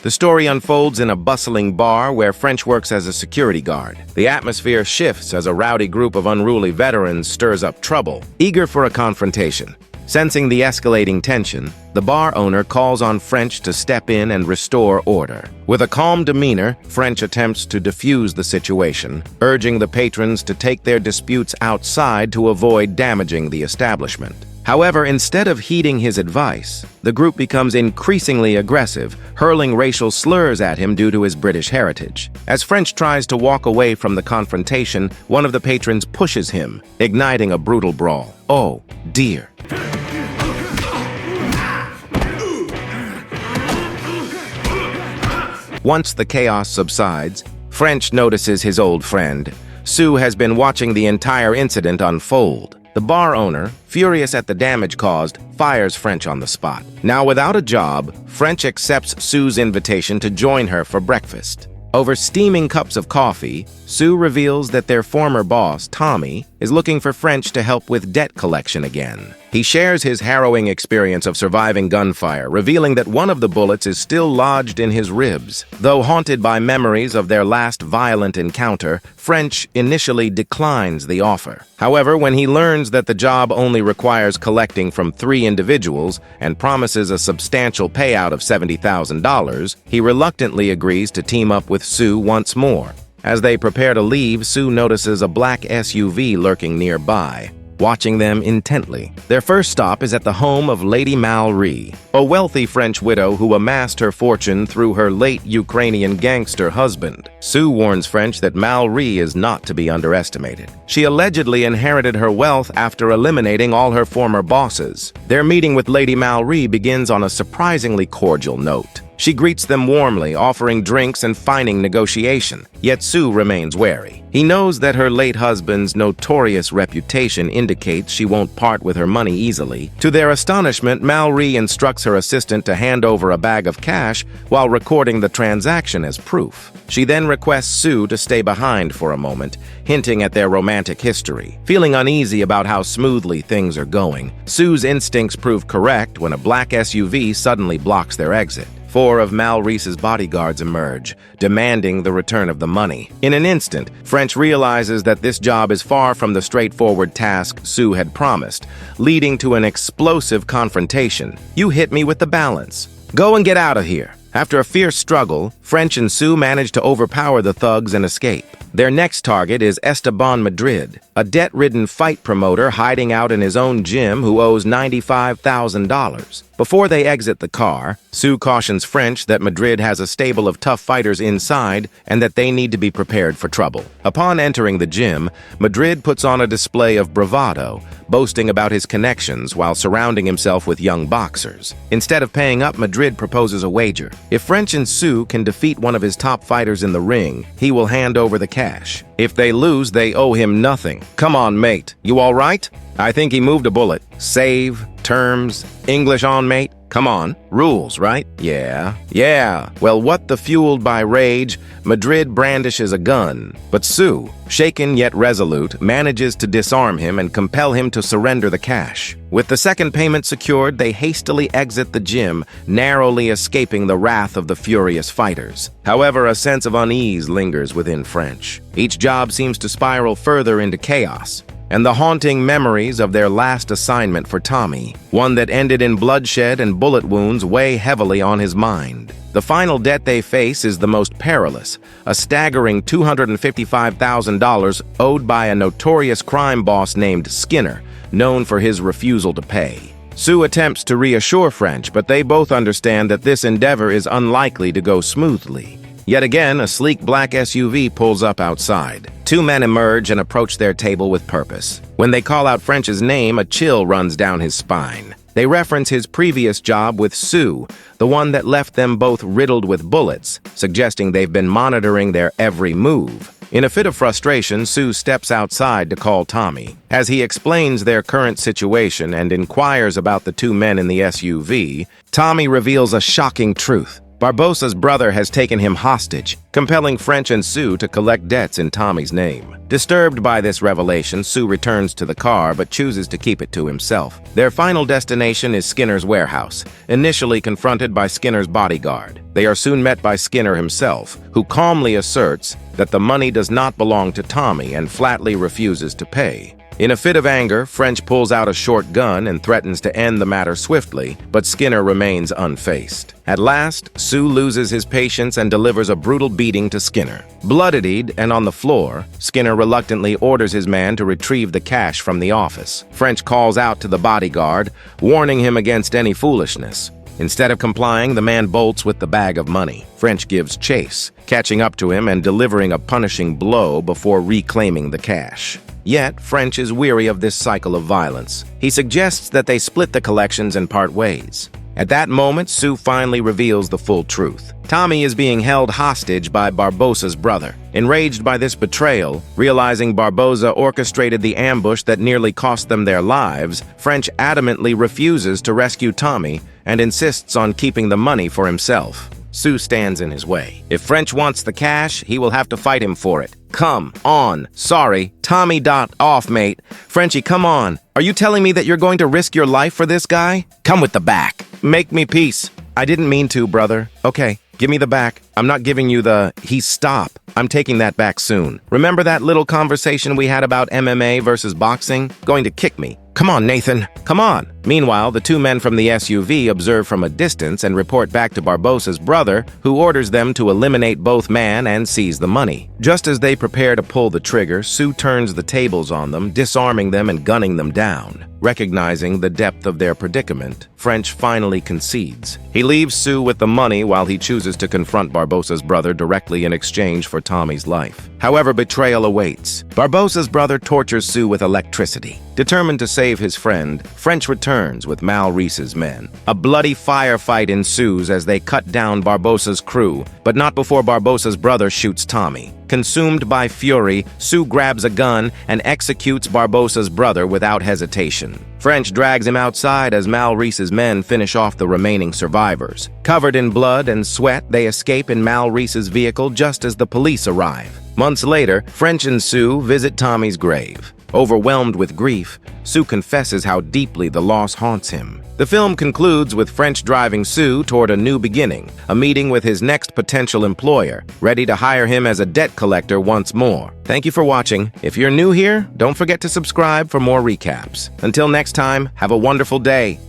The story unfolds in a bustling bar where French works as a security guard. The atmosphere shifts as a rowdy group of unruly veterans stirs up trouble, eager for a confrontation. Sensing the escalating tension, the bar owner calls on French to step in and restore order. With a calm demeanor, French attempts to diffuse the situation, urging the patrons to take their disputes outside to avoid damaging the establishment. However, instead of heeding his advice, the group becomes increasingly aggressive, hurling racial slurs at him due to his British heritage. As French tries to walk away from the confrontation, one of the patrons pushes him, igniting a brutal brawl. Oh, dear. Once the chaos subsides, French notices his old friend. Sue has been watching the entire incident unfold. The bar owner, furious at the damage caused, fires French on the spot. Now without a job, French accepts Sue's invitation to join her for breakfast. Over steaming cups of coffee, Sue reveals that their former boss, Tommy, is looking for French to help with debt collection again. He shares his harrowing experience of surviving gunfire, revealing that one of the bullets is still lodged in his ribs. Though haunted by memories of their last violent encounter, French initially declines the offer. However, when he learns that the job only requires collecting from 3 individuals and promises a substantial payout of $70,000, he reluctantly agrees to team up with Sue once more. As they prepare to leave, Sue notices a black SUV lurking nearby, watching them intently. Their first stop is at the home of Lady Mallory, a wealthy French widow who amassed her fortune through her late Ukrainian gangster husband. Sue warns French that Mallory is not to be underestimated. She allegedly inherited her wealth after eliminating all her former bosses. Their meeting with Lady Mallory begins on a surprisingly cordial note. She greets them warmly, offering drinks and fining negotiation, yet Sue remains wary. He knows that her late husband's notorious reputation indicates she won't part with her money easily. To their astonishment, Mallory instructs her assistant to hand over a bag of cash while recording the transaction as proof. She then requests Sue to stay behind for a moment, hinting at their romantic history. Feeling uneasy about how smoothly things are going, Sue's instincts prove correct when a black SUV suddenly blocks their exit. 4 of Mallory's bodyguards emerge, demanding the return of the money. In an instant, French realizes that this job is far from the straightforward task Sue had promised, leading to an explosive confrontation. "You hit me with the balance. Go and get out of here." After a fierce struggle, French and Sue manage to overpower the thugs and escape. Their next target is Esteban Madrid, a debt-ridden fight promoter hiding out in his own gym who owes $95,000. Before they exit the car, Sue cautions French that Madrid has a stable of tough fighters inside and that they need to be prepared for trouble. Upon entering the gym, Madrid puts on a display of bravado, boasting about his connections while surrounding himself with young boxers. Instead of paying up, Madrid proposes a wager. If French and Sue can defeat one of his top fighters in the ring, he will hand over the cash. If they lose, they owe him nothing. "Come on, mate. You all right?" "I think he moved a bullet." "Save, terms, English on, mate? Come on. Rules, right?" Yeah. Well, what the fueled by rage, Madrid brandishes a gun. But Sue, shaken yet resolute, manages to disarm him and compel him to surrender the cash. With the second payment secured, they hastily exit the gym, narrowly escaping the wrath of the furious fighters. However, a sense of unease lingers within French. Each job seems to spiral further into chaos, and the haunting memories of their last assignment for Tommy, one that ended in bloodshed and bullet wounds, weigh heavily on his mind. The final debt they face is the most perilous, a staggering $255,000 owed by a notorious crime boss named Skinner, known for his refusal to pay. Sue attempts to reassure French, but they both understand that this endeavor is unlikely to go smoothly. Yet again, a sleek black SUV pulls up outside. 2 men emerge and approach their table with purpose. When they call out French's name, a chill runs down his spine. They reference his previous job with Sue, the one that left them both riddled with bullets, suggesting they've been monitoring their every move. In a fit of frustration, Sue steps outside to call Tommy. As he explains their current situation and inquires about the 2 men in the SUV, Tommy reveals a shocking truth. Barbossa's brother has taken him hostage, compelling French and Sue to collect debts in Tommy's name. Disturbed by this revelation, Sue returns to the car but chooses to keep it to himself. Their final destination is Skinner's warehouse, initially confronted by Skinner's bodyguard. They are soon met by Skinner himself, who calmly asserts that the money does not belong to Tommy and flatly refuses to pay. In a fit of anger, French pulls out a short gun and threatens to end the matter swiftly, but Skinner remains unfazed. At last, Sue loses his patience and delivers a brutal beating to Skinner. Bloodied and on the floor, Skinner reluctantly orders his man to retrieve the cash from the office. French calls out to the bodyguard, warning him against any foolishness. Instead of complying, the man bolts with the bag of money. French gives chase, catching up to him and delivering a punishing blow before reclaiming the cash. Yet, French is weary of this cycle of violence. He suggests that they split the collections and part ways. At that moment, Sue finally reveals the full truth. Tommy is being held hostage by Barbossa's brother. Enraged by this betrayal, realizing Barbossa orchestrated the ambush that nearly cost them their lives, French adamantly refuses to rescue Tommy and insists on keeping the money for himself. Sue stands in his way. If French wants the cash, he will have to fight him for it. Come on. Sorry. Tommy off, mate. Frenchie, come on. Are you telling me that you're going to risk your life for this guy? Come with the back. Make me peace. I didn't mean to, brother. Okay, give me the back. I'm not giving you the stop. I'm taking that back soon. Remember that little conversation we had about MMA versus boxing? Going to kick me. Come on, Nathan. Come on. Meanwhile, the two men from the SUV observe from a distance and report back to Barbossa's brother, who orders them to eliminate both man and seize the money. Just as they prepare to pull the trigger, Sue turns the tables on them, disarming them and gunning them down. Recognizing the depth of their predicament, French finally concedes. He leaves Sue with the money while he chooses to confront Barbossa's brother directly in exchange for Tommy's life. However, betrayal awaits. Barbossa's brother tortures Sue with electricity. Determined to save his friend, French returns with Mal Reese's men. A bloody firefight ensues as they cut down Barbossa's crew, but not before Barbossa's brother shoots Tommy. Consumed by fury, Sue grabs a gun and executes Barbossa's brother without hesitation. French drags him outside as Mal Reese's men finish off the remaining survivors. Covered in blood and sweat, they escape in Mal Reese's vehicle just as the police arrive. Months later, French and Sue visit Tommy's grave. Overwhelmed with grief, Sue confesses how deeply the loss haunts him. The film concludes with French driving Sue toward a new beginning, a meeting with his next potential employer, ready to hire him as a debt collector once more. Thank you for watching. If you're new here, don't forget to subscribe for more recaps. Until next time, have a wonderful day.